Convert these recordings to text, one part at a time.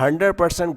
100%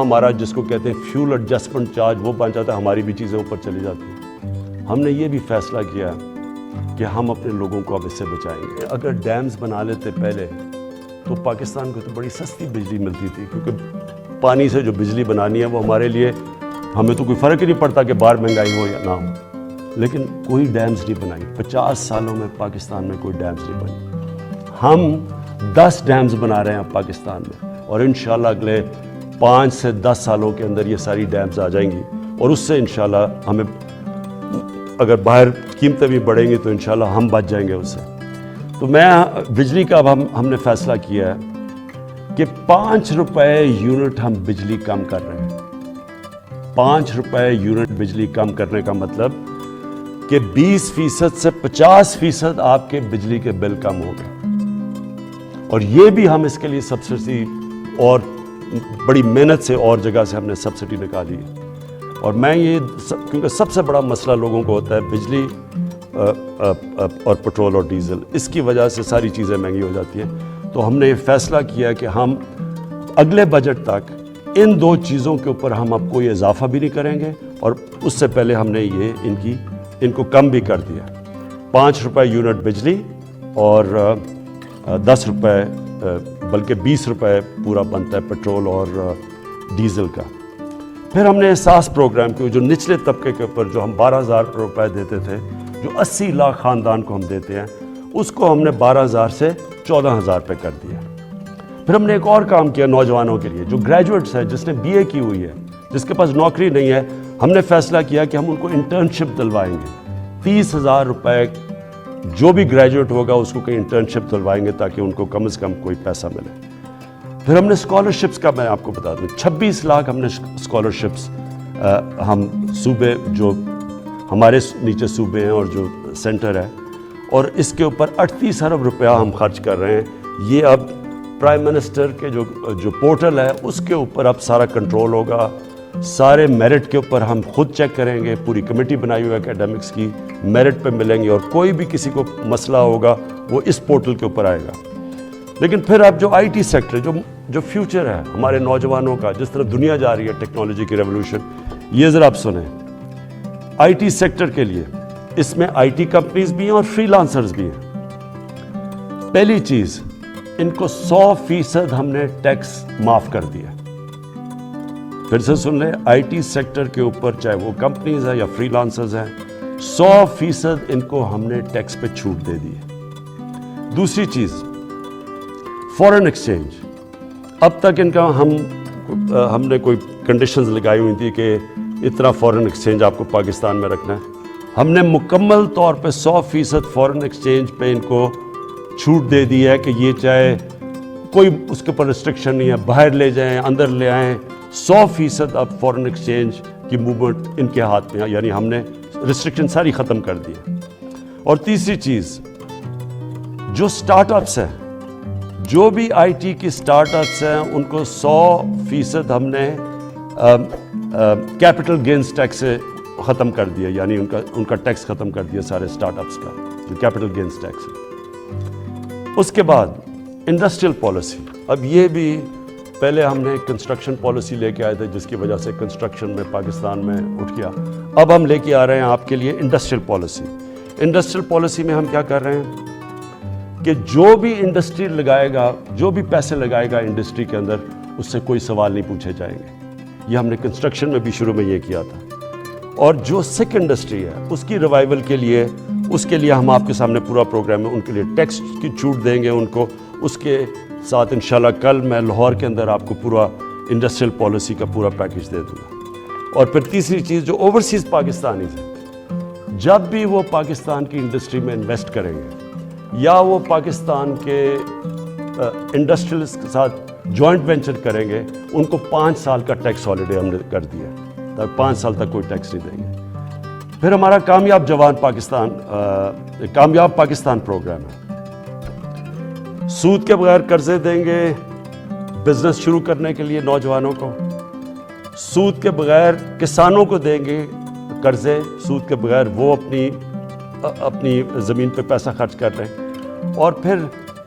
ہمارا جس کو کہتے ہیں فیول ایڈجسٹمنٹ چارج وہ بن جاتا ہے, ہماری بھی چیزیں اوپر چلی جاتی ہیں. ہم نے یہ بھی فیصلہ کیا کہ ہم اپنے لوگوں کو اب اس سے بچائیں گے. اگر ڈیمز بنا لیتے پہلے تو پاکستان کو تو بڑی سستی بجلی ملتی تھی, کیونکہ پانی سے جو بجلی بنانی ہے وہ ہمارے لیے, ہمیں تو کوئی فرق ہی نہیں پڑتا کہ باہر مہنگائی ہو یا نہ ہو. لیکن کوئی ڈیمز نہیں بنائی. 50 سالوں میں پاکستان میں کوئی ڈیمز نہیں بنی. ہم 10 ڈیمز بنا رہے ہیں اب پاکستان میں, اور انشاءاللہ اگلے 5 سے 10 سالوں کے اندر یہ ساری ڈیمز آ جائیں گی, اور اس سے انشاءاللہ ہمیں اگر باہر قیمتیں بھی بڑھیں گی تو انشاءاللہ ہم بچ جائیں گے اس سے. تو میں بجلی کا اب ہم نے فیصلہ کیا ہے کہ 5 روپے یونٹ ہم بجلی کم کر رہے ہیں. 5 روپے یونٹ بجلی کم کرنے کا مطلب کہ 20% سے 50% آپ کے بجلی کے بل کم ہو گئے. اور یہ بھی ہم اس کے لیے سبسڈی اور بڑی محنت سے اور جگہ سے ہم نے سبسڈی نکالی ہے. اور میں یہ کیونکہ سب سے بڑا مسئلہ لوگوں کو ہوتا ہے بجلی اور پٹرول اور ڈیزل, اس کی وجہ سے ساری چیزیں مہنگی ہو جاتی ہیں. تو ہم نے یہ فیصلہ کیا کہ ہم اگلے بجٹ تک ان 2 چیزوں کے اوپر ہم اب کوئی اضافہ بھی نہیں کریں گے, اور اس سے پہلے ہم نے یہ ان کو کم بھی کر دیا. 5 روپے یونٹ بجلی اور 10 روپے بلکہ 20 روپے پورا بنتا ہے پٹرول اور ڈیزل کا. پھر ہم نے احساس پروگرام کیا, جو نچلے طبقے کے اوپر جو ہم 12,000 روپے دیتے تھے, جو 80 لاکھ خاندان کو ہم دیتے ہیں, اس کو ہم نے 12,000 سے 14,000 پہ کر دیا. پھر ہم نے ایک اور کام کیا نوجوانوں کے لیے, جو گریجویٹس ہیں, جس نے BA کی ہوئی ہے, جس کے پاس نوکری نہیں ہے. ہم نے فیصلہ کیا کہ ہم ان کو انٹرنشپ دلوائیں گے. 30,000 روپے جو بھی گریجویٹ ہوگا اس کو کہیں انٹرنشپ دلوائیں گے تاکہ ان کو کم از کم کوئی پیسہ ملے. پھر ہم نے اسکالرشپس کا, میں آپ کو بتا دوں, 26 لاکھ ہم نے اسکالرشپس ہم صوبے جو ہمارے نیچے صوبے ہیں اور جو سینٹر ہے, اور اس کے اوپر 38 ارب روپیہ ہم خرچ کر رہے ہیں. یہ اب پرائم منسٹر کے جو پورٹل ہے اس کے اوپر اب سارا کنٹرول ہوگا. سارے میرٹ کے اوپر ہم خود چیک کریں گے, پوری کمیٹی بنائی ہوئی ہے اکیڈمکس کی, میرٹ پہ ملیں گے, اور کوئی بھی کسی کو مسئلہ ہوگا وہ اس پورٹل کے اوپر آئے گا. لیکن پھر اب جو IT سیکٹر جو فیوچر ہے ہمارے نوجوانوں کا, جس طرف دنیا جا رہی ہے ٹیکنالوجی کی ریولوشن, یہ ذرا آپ سنیں. IT سیکٹر کے لیے اس میں IT کمپنیز بھی ہیں اور فری لانسرز بھی ہیں. پہلی چیز, ان کو 100% ہم نے ٹیکس معاف کر دیا. پھر سے سن لیں, IT سیکٹر کے اوپر چاہے وہ کمپنیز ہیں یا فری لانسرز ہیں, 100% ان کو ہم نے ٹیکس پہ چھوٹ دے دی ہے. دوسری چیز, فورن ایکسچینج. اب تک ان کا ہم نے کوئی کنڈیشنز لگائی ہوئی تھی کہ اتنا فورن ایکسچینج آپ کو پاکستان میں رکھنا ہے. ہم نے مکمل طور پہ 100% فورن ایکسچینج پہ ان کو چھوٹ دے دی ہے کہ یہ چاہے کوئی اس کے اوپر ریسٹرکشن نہیں ہے, باہر لے جائیں اندر لے آئیں, 100% اب فورن ایکسچینج کی موومنٹ ان کے ہاتھ میں ہے. یعنی ہم نے ریسٹرکشن ساری ختم کر دی ہے. اور تیسری چیز, جو سٹارٹ اپس ہیں, جو بھی IT کی سٹارٹ اپس ہیں, ان کو 100% ہم نے کیپٹل گینز ٹیکس سے ختم کر دیا. یعنی ان کا ٹیکس ختم کر دیا سارے سٹارٹ اپس کا, جو کیپٹل گینز ٹیکس ہے. اس کے بعد انڈسٹریل پالیسی. اب یہ بھی پہلے ہم نے کنسٹرکشن پالیسی لے کے آئے تھے, جس کی وجہ سے کنسٹرکشن میں پاکستان میں اٹھ گیا. اب ہم لے کے آ رہے ہیں آپ کے لیے انڈسٹریل پالیسی. انڈسٹریل پالیسی میں ہم کیا کر رہے ہیں کہ جو بھی انڈسٹری لگائے گا, جو بھی پیسے لگائے گا انڈسٹری کے اندر, اس سے کوئی سوال نہیں پوچھے جائیں گے. یہ ہم نے کنسٹرکشن میں بھی شروع میں یہ کیا تھا. اور جو سکھ انڈسٹری ہے اس کی ریوائول کے لیے, اس کے لیے ہم آپ کے سامنے پورا پروگرام ہے. ان کے لیے ٹیکس کی چھوٹ دیں گے ان کو. اس کے ساتھ انشاءاللہ کل میں لاہور کے اندر آپ کو پورا انڈسٹریل پالیسی کا پورا پیکج دے دوں گا. اور پھر تیسری چیز, جو اوورسیز پاکستانیز ہیں, جب بھی وہ پاکستان کی انڈسٹری میں انویسٹ کریں گے یا وہ پاکستان کے انڈسٹریلس کے ساتھ جوائنٹ وینچر کریں گے, ان کو 5 سال کا ٹیکس ہالیڈے ہم نے کر دیا ہے. 5 سال تک کوئی ٹیکس نہیں دیں گے. پھر ہمارا کامیاب پاکستان پروگرام ہے. سود کے بغیر قرضے دیں گے بزنس شروع کرنے کے لیے نوجوانوں کو. سود کے بغیر کسانوں کو دیں گے قرضے, سود کے بغیر وہ اپنی زمین پہ پیسہ خرچ کر رہے ہیں. اور پھر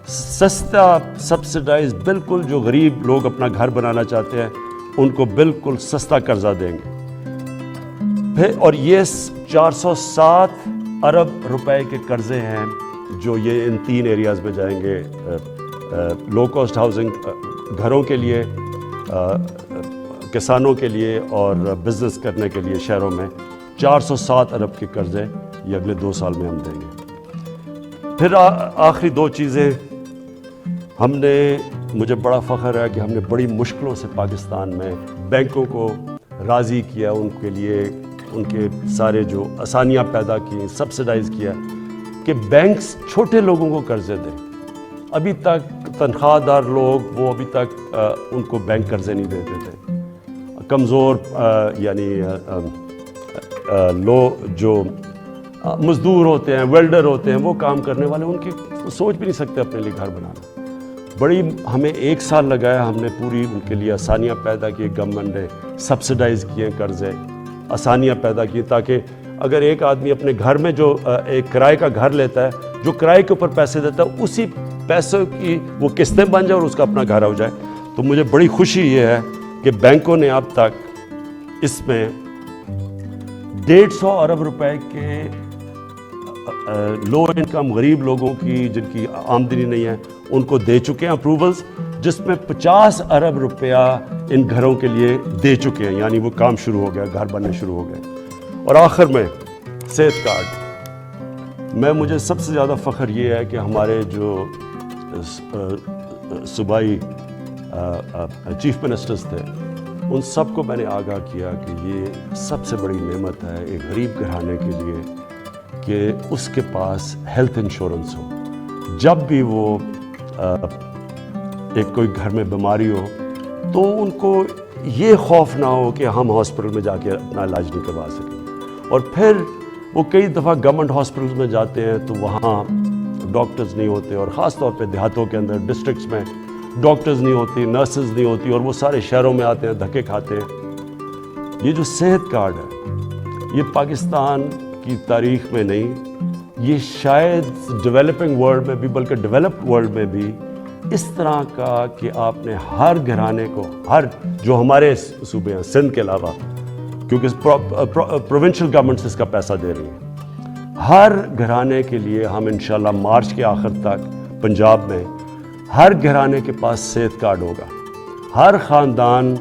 سستا سبسڈائز, بالکل جو غریب لوگ اپنا گھر بنانا چاہتے ہیں ان کو بالکل سستا قرضہ دیں گے. پھر اور یہ 407 ارب روپے کے قرضے ہیں جو یہ ان 3 ایریاز میں جائیں گے. لو کاسٹ ہاؤسنگ گھروں کے لیے, کسانوں کے لیے اور بزنس کرنے کے لیے شہروں میں 407 ارب کے قرضے یہ اگلے 2 سال میں ہم دیں گے. پھر آخری 2 چیزیں ہم نے, مجھے بڑا فخر ہے کہ ہم نے بڑی مشکلوں سے پاکستان میں بینکوں کو راضی کیا, ان کے لیے ان کے سارے جو آسانیاں پیدا کی, سبسڈائز کیا کہ بینکس چھوٹے لوگوں کو قرضے دیں. ابھی تک تنخواہ دار لوگ وہ ابھی تک ان کو بینک قرضے نہیں دیتے تھے. کمزور یعنی لو جو مزدور ہوتے ہیں, ویلڈر ہوتے ہیں, وہ کام کرنے والے, ان کی سوچ بھی نہیں سکتے اپنے لیے گھر بنانا. بڑی ہمیں 1 سال لگایا, ہم نے پوری ان کے لیے آسانیاں پیدا کی. گورنمنٹ نے سبسڈائز کیے قرضے, آسانیاں پیدا کی تاکہ اگر ایک آدمی اپنے گھر میں جو ایک کرائے کا گھر لیتا ہے, جو کرائے کے اوپر پیسے دیتا ہے, اسی پیسوں کی وہ قسطیں بن جائے اور اس کا اپنا گھر ہو جائے. تو مجھے بڑی خوشی یہ ہے کہ بینکوں نے اب تک اس میں 150 ارب روپے کے لو انکم غریب لوگوں کی جن کی آمدنی نہیں ہے ان کو دے چکے ہیں اپروولز, جس میں 50 ارب روپیہ ان گھروں کے لیے دے چکے ہیں. یعنی وہ کام شروع ہو گیا, گھر بننے شروع ہو گئے. اور آخر میں صحت کارڈ میں, مجھے سب سے زیادہ فخر یہ ہے کہ ہمارے جو صوبائی چیف منسٹرز تھے ان سب کو میں نے آگاہ کیا کہ یہ سب سے بڑی نعمت ہے ایک غریب گھرانے کے لیے کہ اس کے پاس ہیلتھ انشورنس ہو. جب بھی وہ ایک کوئی گھر میں بیماری ہو تو ان کو یہ خوف نہ ہو کہ ہم ہاسپٹل میں جا کے اپنا علاج نہیں کروا سکیں. اور پھر وہ کئی دفعہ گورنمنٹ ہاسپٹلز میں جاتے ہیں تو وہاں ڈاکٹرز نہیں ہوتے, اور خاص طور پہ دیہاتوں کے اندر ڈسٹرکٹس میں ڈاکٹرز نہیں ہوتی, نرسز نہیں ہوتی, اور وہ سارے شہروں میں آتے ہیں, دھکے کھاتے ہیں. یہ جو صحت کارڈ ہے یہ پاکستان کی تاریخ میں نہیں, یہ شاید ڈیولپنگ ورلڈ میں بھی, بلکہ ڈیولپڈ ورلڈ میں بھی اس طرح کا کہ آپ نے ہر گھرانے کو, ہر جو ہمارے صوبے ہیں سندھ کے علاوہ, کیونکہ پروونشل گورنمنٹس اس کا پیسہ دے رہی ہیں, ہر گھرانے کے لیے ہم انشاءاللہ مارچ کے آخر تک پنجاب میں ہر گھرانے کے پاس صحت کارڈ ہوگا. ہر خاندان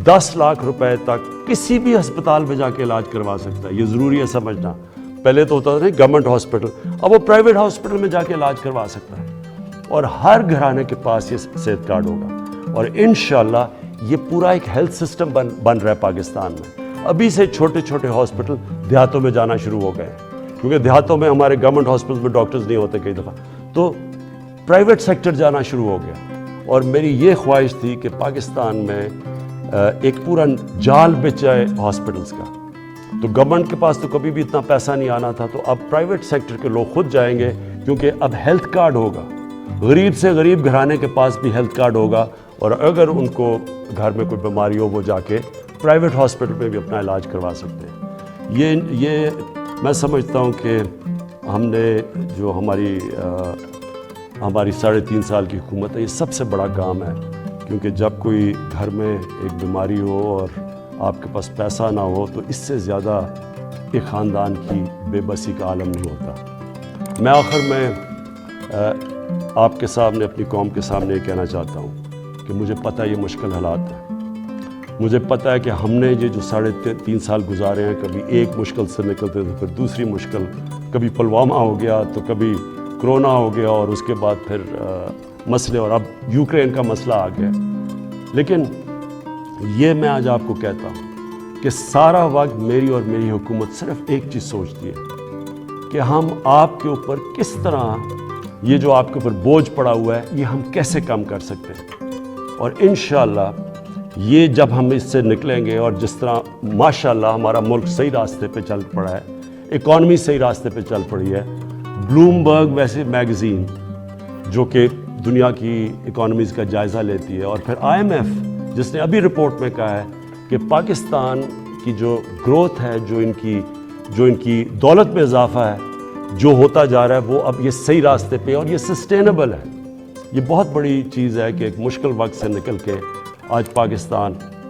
10 لاکھ روپے تک کسی بھی ہسپتال میں جا کے علاج کروا سکتا ہے. یہ ضروری ہے سمجھنا. پہلے تو ہوتا تھا گورنمنٹ ہاسپٹل, اب وہ پرائیویٹ ہاسپٹل میں جا کے علاج کروا سکتا ہے. اور ہر گھرانے کے پاس یہ صحت کارڈ ہوگا. اور انشاءاللہ یہ پورا ایک ہیلتھ سسٹم بن رہا ہے پاکستان میں. ابھی سے چھوٹے چھوٹے ہاسپٹل دیہاتوں میں جانا شروع ہو گئے ہیں, کیونکہ دیہاتوں میں ہمارے گورنمنٹ ہاسپٹل میں ڈاکٹرز نہیں ہوتے کئی دفعہ, تو پرائیویٹ سیکٹر جانا شروع ہو گیا. اور میری یہ خواہش تھی کہ پاکستان میں ایک پورا جال بچ جائے ہاسپٹلز کا. تو گورنمنٹ کے پاس تو کبھی بھی اتنا پیسہ نہیں آنا تھا, تو اب پرائیویٹ سیکٹر کے لوگ خود جائیں گے, کیونکہ اب ہیلتھ کارڈ ہوگا. غریب سے غریب گھرانے کے پاس بھی ہیلتھ کارڈ ہوگا, اور اگر ان کو گھر میں کوئی بیماری ہو وہ جا کے پرائیویٹ ہاسپٹل میں بھی اپنا علاج کروا سکتے ہیں. یہ میں سمجھتا ہوں کہ ہم نے جو ہماری 3.5 سال کی حکومت ہے, یہ سب سے بڑا کام ہے. کیونکہ جب کوئی گھر میں ایک بیماری ہو اور آپ کے پاس پیسہ نہ ہو تو اس سے زیادہ ایک خاندان کی بے بسی کا عالم نہیں ہوتا. میں آخر میں آپ کے سامنے, اپنی قوم کے سامنے یہ کہنا چاہتا ہوں کہ مجھے پتہ ہے یہ مشکل حالات ہیں. مجھے پتہ ہے کہ ہم نے یہ جو 3.5 سال گزارے ہیں, کبھی ایک مشکل سے نکلتے تو پھر دوسری مشکل, کبھی پلوامہ ہو گیا تو کبھی کرونا ہو گیا, اور اس کے بعد پھر مسئلے, اور اب یوکرین کا مسئلہ آ گیا. لیکن یہ میں آج آپ کو کہتا ہوں کہ سارا وقت میری اور میری حکومت صرف ایک چیز سوچتی ہے کہ ہم آپ کے اوپر کس طرح یہ جو آپ کے اوپر بوجھ پڑا ہوا ہے یہ ہم کیسے کم کر سکتے ہیں. اور انشاءاللہ یہ جب ہم اس سے نکلیں گے, اور جس طرح ماشاءاللہ ہمارا ملک صحیح راستے پہ چل پڑا ہے, اکانومی صحیح راستے پہ چل پڑی ہے. بلومبرگ ویسے میگزین جو کہ دنیا کی اکانومیز کا جائزہ لیتی ہے, اور پھر IMF جس نے ابھی رپورٹ میں کہا ہے کہ پاکستان کی جو گروتھ ہے, جو ان کی دولت میں اضافہ ہے جو ہوتا جا رہا ہے, وہ اب یہ صحیح راستے پہ, اور یہ سسٹینیبل ہے. یہ بہت بڑی چیز ہے کہ ایک مشکل وقت سے نکل کے آج پاکستان